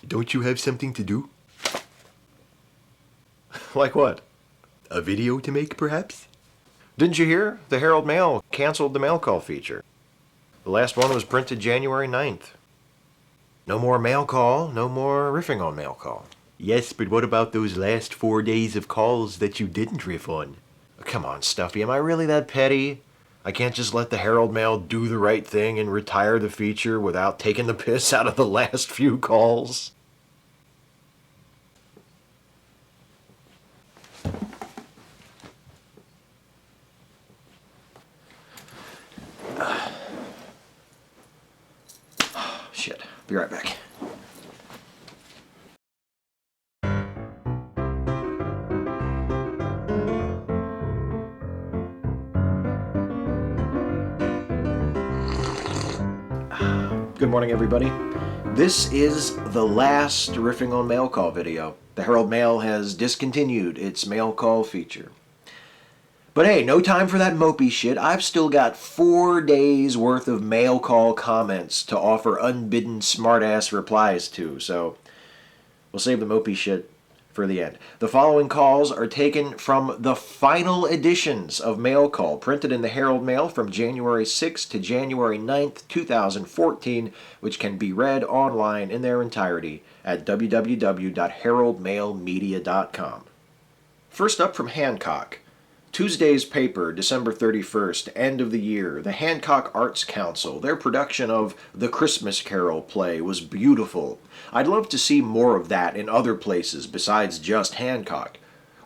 Don't you have something to do? Like what? A video to make, perhaps? Didn't you hear? The Herald-Mail canceled the mail call feature. The last one was printed January 9th. No more mail call, no more riffing on mail call. Yes, but what about those last 4 days of calls that you didn't riff on? Come on, Stuffy, am I really that petty? I can't just let the Herald-Mail do the right thing and retire the feature without taking the piss out of the last few calls. Shit, be right back. Good morning, everybody. This is the last Riffing on Mail Call video. The Herald-Mail has discontinued its mail call feature. But hey, no time for that mopey shit. I've still got 4 days worth of mail call comments to offer unbidden smartass replies to, so we'll save the mopey shit for the end. The following calls are taken from the final editions of Mail Call, printed in the Herald-Mail from January 6th to January 9th, 2014, which can be read online in their entirety at www.heraldmailmedia.com. First up from Hancock. Tuesday's paper, December 31st, end of the year. The Hancock Arts Council, their production of The Christmas Carol play was beautiful. I'd love to see more of that in other places besides just Hancock.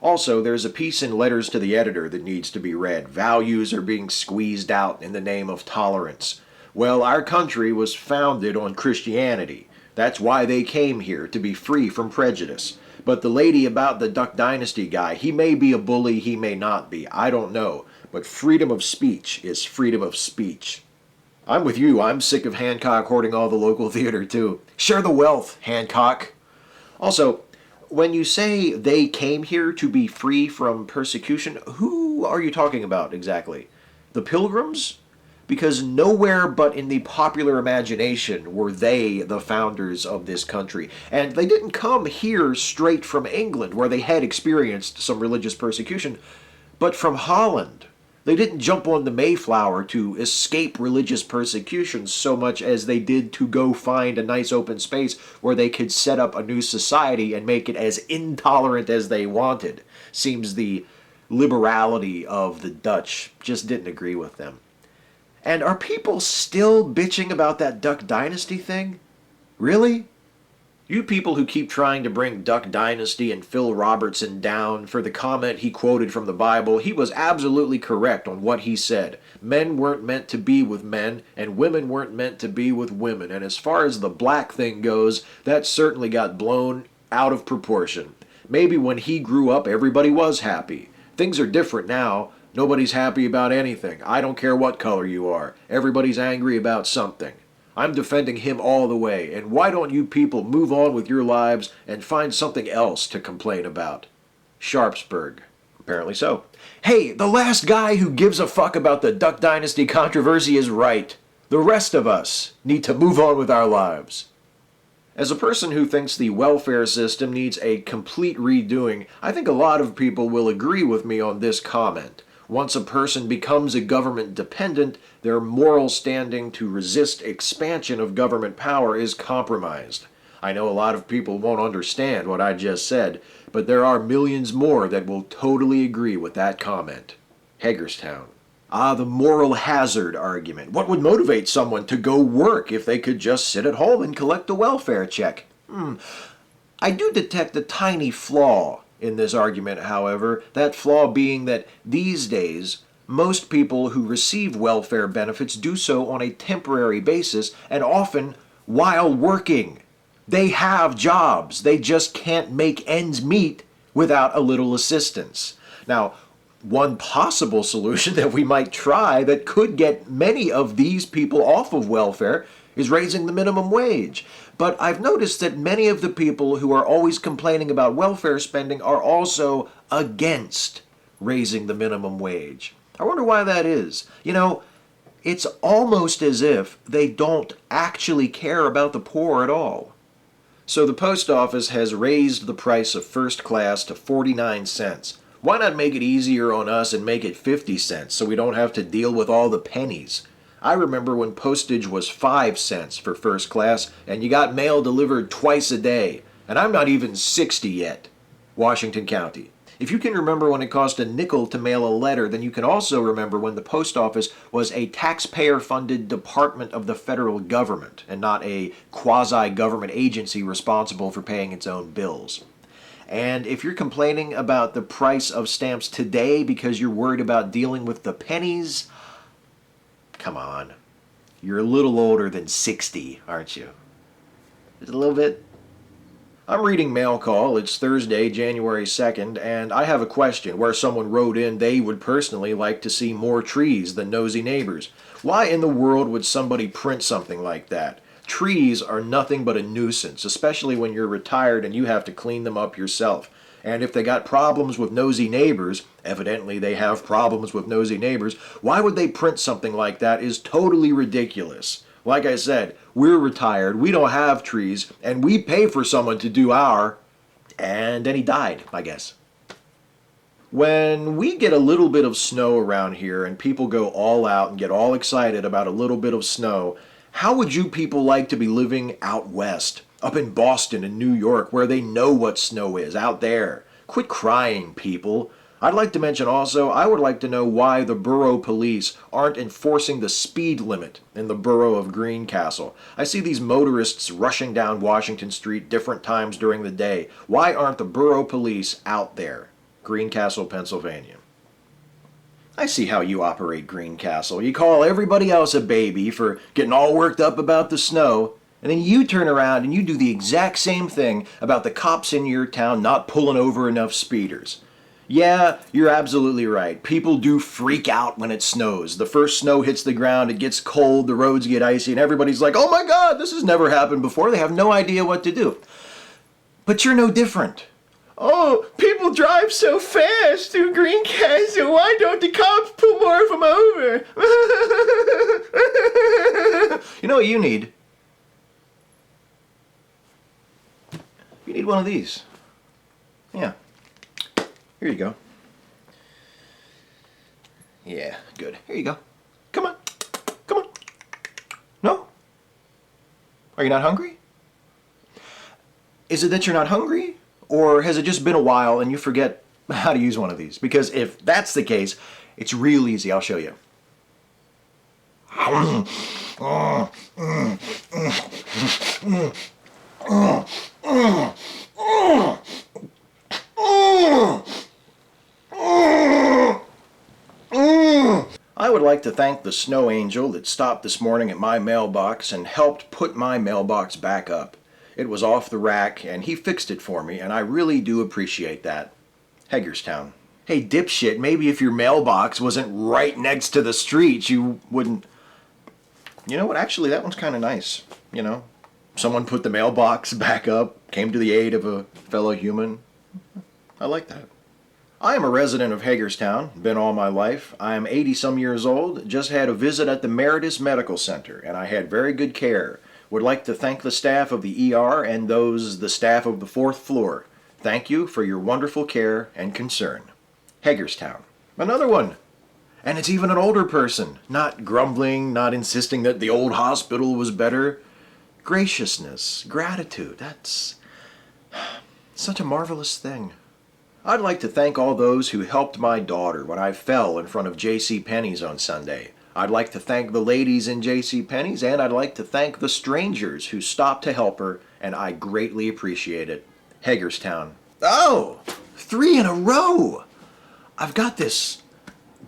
Also, there's a piece in Letters to the Editor that needs to be read. Values are being squeezed out in the name of tolerance. Well, our country was founded on Christianity. That's why they came here, to be free from prejudice. But the lady about the Duck Dynasty guy, he may be a bully, he may not be. I don't know. But freedom of speech is freedom of speech. I'm with you. I'm sick of Hancock hoarding all the local theater, too. Share the wealth, Hancock. Also, when you say they came here to be free from persecution, who are you talking about exactly? The Pilgrims? Because nowhere but in the popular imagination were they the founders of this country. And they didn't come here straight from England, where they had experienced some religious persecution, but from Holland. They didn't jump on the Mayflower to escape religious persecution so much as they did to go find a nice open space where they could set up a new society and make it as intolerant as they wanted. Seems the liberality of the Dutch just didn't agree with them. And are people still bitching about that Duck Dynasty thing? Really? You people who keep trying to bring Duck Dynasty and Phil Robertson down for the comment he quoted from the Bible, he was absolutely correct on what he said. Men weren't meant to be with men, and women weren't meant to be with women. And as far as the black thing goes, that certainly got blown out of proportion. Maybe when he grew up, everybody was happy. Things are different now. Nobody's happy about anything. I don't care what color you are. Everybody's angry about something. I'm defending him all the way, and why don't you people move on with your lives and find something else to complain about? Sharpsburg. Apparently so. Hey, the last guy who gives a fuck about the Duck Dynasty controversy is right. The rest of us need to move on with our lives. As a person who thinks the welfare system needs a complete redoing, I think a lot of people will agree with me on this comment. Once a person becomes a government dependent, their moral standing to resist expansion of government power is compromised. I know a lot of people won't understand what I just said, but there are millions more that will totally agree with that comment. Hagerstown. The moral hazard argument. What would motivate someone to go work if they could just sit at home and collect a welfare check? I do detect a tiny flaw in this argument, however, that flaw being that these days, most people who receive welfare benefits do so on a temporary basis and often while working. They have jobs. They just can't make ends meet without a little assistance. Now, one possible solution that we might try that could get many of these people off of welfare is raising the minimum wage. But I've noticed that many of the people who are always complaining about welfare spending are also against raising the minimum wage. I wonder why that is. You know, it's almost as if they don't actually care about the poor at all. So the post office has raised the price of first class to 49 cents. Why not make it easier on us and make it 50 cents so we don't have to deal with all the pennies? I remember when postage was 5 cents for first class and you got mail delivered twice a day. And I'm not even 60 yet. Washington County. If you can remember when it cost a nickel to mail a letter, then you can also remember when the post office was a taxpayer-funded department of the federal government and not a quasi-government agency responsible for paying its own bills. And if you're complaining about the price of stamps today because you're worried about dealing with the pennies, come on. You're a little older than 60, aren't you? Just a little bit? I'm reading Mail Call. It's Thursday, January 2nd, and I have a question where someone wrote in they would personally like to see more trees than nosy neighbors. Why in the world would somebody print something like that? Trees are nothing but a nuisance, especially when you're retired and you have to clean them up yourself. And if they got problems with nosy neighbors, evidently they have problems with nosy neighbors, why would they print something like that is totally ridiculous. Like I said, we're retired, we don't have trees, and we pay for someone to do our... And then he died, I guess. When we get a little bit of snow around here and people go all out and get all excited about a little bit of snow, how would you people like to be living out west, up in Boston and New York, where they know what snow is, out there? Quit crying, people. I'd like to mention also, I would like to know why the borough police aren't enforcing the speed limit in the borough of Greencastle. I see these motorists rushing down Washington Street different times during the day. Why aren't the borough police out there? Greencastle, Pennsylvania. I see how you operate, Greencastle. You call everybody else a baby for getting all worked up about the snow, and then you turn around and you do the exact same thing about the cops in your town not pulling over enough speeders. Yeah, you're absolutely right. People do freak out when it snows. The first snow hits the ground, it gets cold, the roads get icy, and everybody's like, oh my God, this has never happened before. They have no idea what to do. But you're no different. Oh, people drive so fast through Greencastle. Why don't the cops pull more of them over? You know what you need? You need one of these. Yeah. Here you go. Yeah, good. Here you go. Come on. Come on. No? Are you not hungry? Is it that you're not hungry? Or has it just been a while and you forget how to use one of these? Because if that's the case, it's real easy. I'll show you. I would like to thank the snow angel that stopped this morning at my mailbox and helped put my mailbox back up. It was off the rack and he fixed it for me, and I really do appreciate that. Hagerstown. Hey dipshit, maybe if your mailbox wasn't right next to the street you wouldn't... You know what, actually that one's kind of nice, you know? Someone put the mailbox back up, came to the aid of a fellow human. I like that. I am a resident of Hagerstown, been all my life. I am 80-some years old, just had a visit at the Meritus Medical Center, and I had very good care. Would like to thank the staff of the ER and the staff of the 4th floor. Thank you for your wonderful care and concern. Hagerstown. Another one. And it's even an older person, not grumbling, not insisting that the old hospital was better. Graciousness, gratitude, that's such a marvelous thing. I'd like to thank all those who helped my daughter when I fell in front of J.C. Penney's on Sunday. I'd like to thank the ladies in J.C. Penney's, and I'd like to thank the strangers who stopped to help her, and I greatly appreciate it. Hagerstown. Oh, 3 in a row! I've got this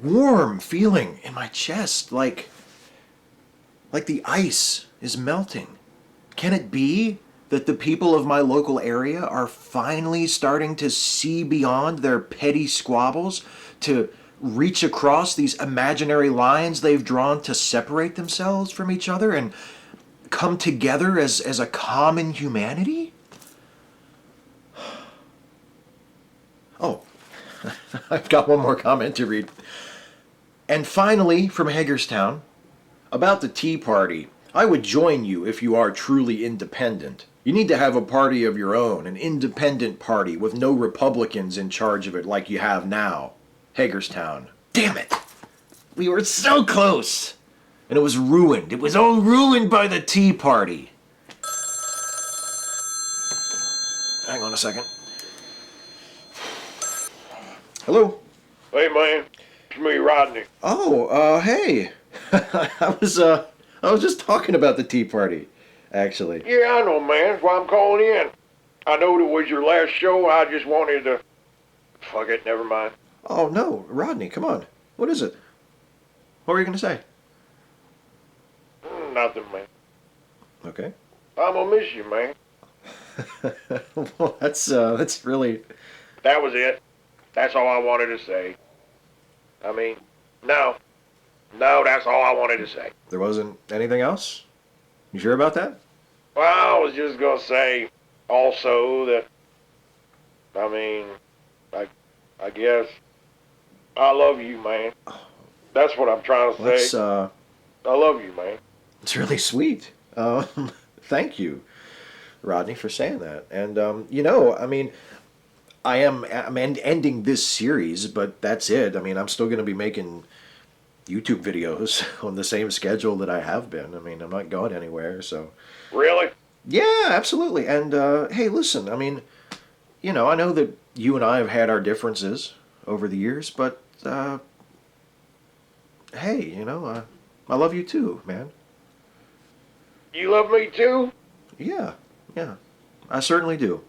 warm feeling in my chest, like the ice is melting. Can it be that the people of my local area are finally starting to see beyond their petty squabbles, to reach across these imaginary lines they've drawn to separate themselves from each other and come together as a common humanity? Oh, I've got one more comment to read. And finally, from Hagerstown, about the Tea Party. I would join you if you are truly independent. You need to have a party of your own, an independent party with no Republicans in charge of it like you have now. Hagerstown. Damn it! We were so close! And it was ruined. It was all ruined by the Tea Party. Hang on a second. Hello? Hey, man. It's me, Rodney. Oh, hey. I was just talking about the Tea Party, actually. Yeah, I know, man. That's why I'm calling in. I know it was your last show. I just wanted to... Fuck it, never mind. Oh, no, Rodney, come on. What is it? What were you going to say? Nothing, man. Okay. I'm gonna miss you, man. Well, that's really... That was it. That's all I wanted to say. I mean, no. No, that's all I wanted to say. There wasn't anything else? You sure about that? Well, I was just gonna say also that, I mean, I guess I love you, man. That's what I'm trying to say. I love you, man. It's really sweet. Thank you, Rodney, for saying that. And, I mean, I'm ending this series, but that's it. I mean, I'm still going to be making YouTube videos on the same schedule that I have been. I mean, I'm not going anywhere, so... Really? Yeah, absolutely. And, hey, listen, I mean, I know that you and I have had our differences over the years, but, hey, I love you too, man. You love me too? Yeah, I certainly do.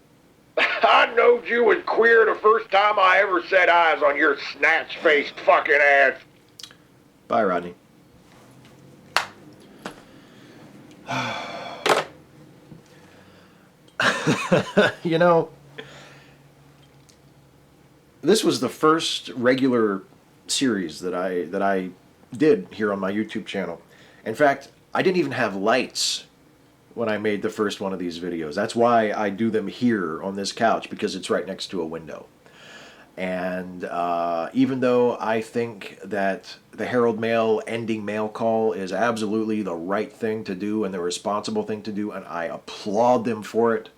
I knowed you was queer the first time I ever set eyes on your snatch-faced fucking ass. Bye, Rodney. This was the first regular series that I did here on my YouTube channel. In fact, I didn't even have lights when I made the first one of these videos. That's why I do them here on this couch, because it's right next to a window. And even though I think that the Herald-Mail ending mail call is absolutely the right thing to do and the responsible thing to do, and I applaud them for it,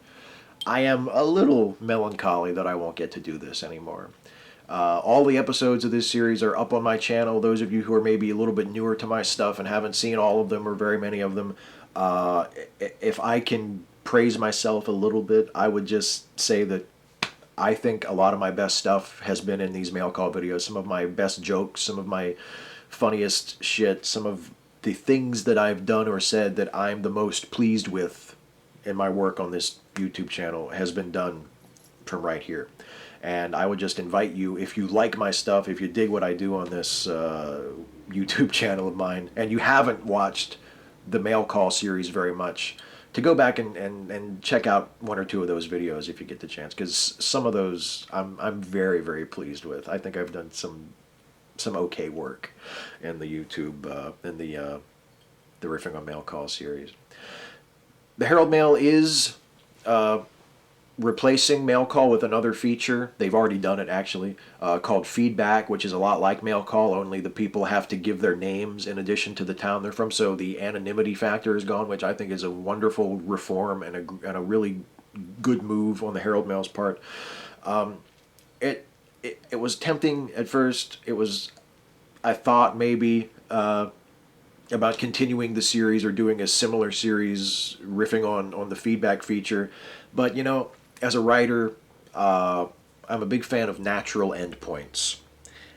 I am a little melancholy that I won't get to do this anymore. All the episodes of this series are up on my channel. Those of you who are maybe a little bit newer to my stuff and haven't seen all of them or very many of them, if I can praise myself a little bit, I would just say that I think a lot of my best stuff has been in these mail call videos. Some of my best jokes, some of my funniest shit, some of the things that I've done or said that I'm the most pleased with in my work on this YouTube channel has been done from right here. And I would just invite you, if you like my stuff, if you dig what I do on this YouTube channel of mine, and you haven't watched the mail call series very much, to go back and check out one or two of those videos if you get the chance, because some of those I'm very, very pleased with. I think I've done some okay work in the YouTube in the Riffing on Mail Call series. The Herald-Mail is replacing mail call with another feature. They've already done it, actually, called feedback, which is a lot like mail call, only the people have to give their names in addition to the town they're from, so the anonymity factor is gone, which I think is a wonderful reform and a really good move on the Herald-Mail's part. It was tempting at first. It was, I thought maybe about continuing the series or doing a similar series riffing on the feedback feature, but as a writer, I'm a big fan of natural endpoints,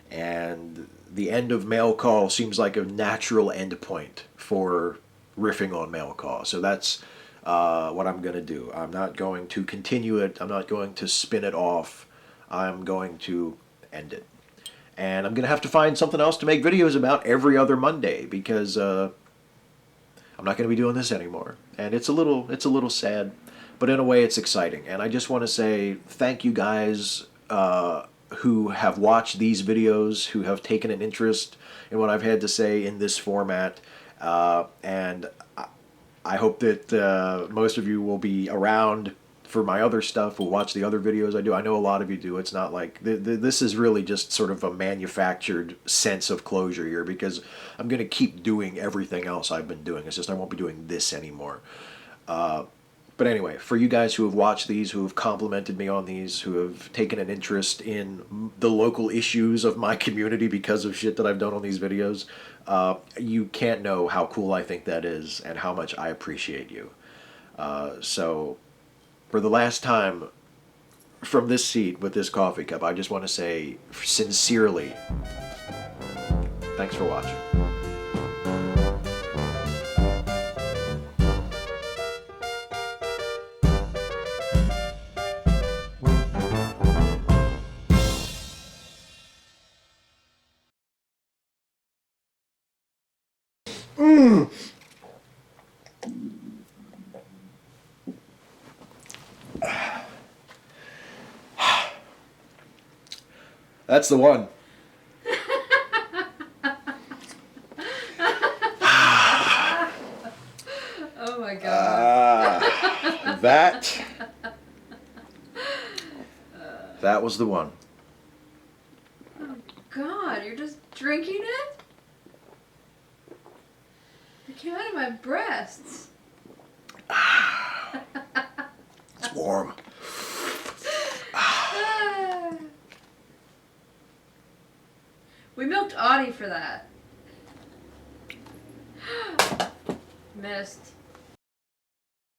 and the end of mail call seems like a natural endpoint for riffing on mail call. So that's what I'm going to do. I'm not going to continue it. I'm not going to spin it off. I'm going to end it. And I'm going to have to find something else to make videos about every other Monday, because I'm not going to be doing this anymore. And it's a little sad. But in a way, it's exciting. And I just want to say thank you guys who have watched these videos, who have taken an interest in what I've had to say in this format. And I hope that most of you will be around for my other stuff, will watch the other videos I do. I know a lot of you do. It's not like... this is really just sort of a manufactured sense of closure here, because I'm going to keep doing everything else I've been doing. It's just I won't be doing this anymore. But anyway, for you guys who have watched these, who have complimented me on these, who have taken an interest in the local issues of my community because of shit that I've done on these videos, you can't know how cool I think that is and how much I appreciate you. So, for the last time, from this seat with this coffee cup, I just want to say sincerely, thanks for watching. That's the one. Oh my god. That was the one. Oh god, you're just drinking it? It came out of my breasts. It's warm. We milked Audie for that. Missed.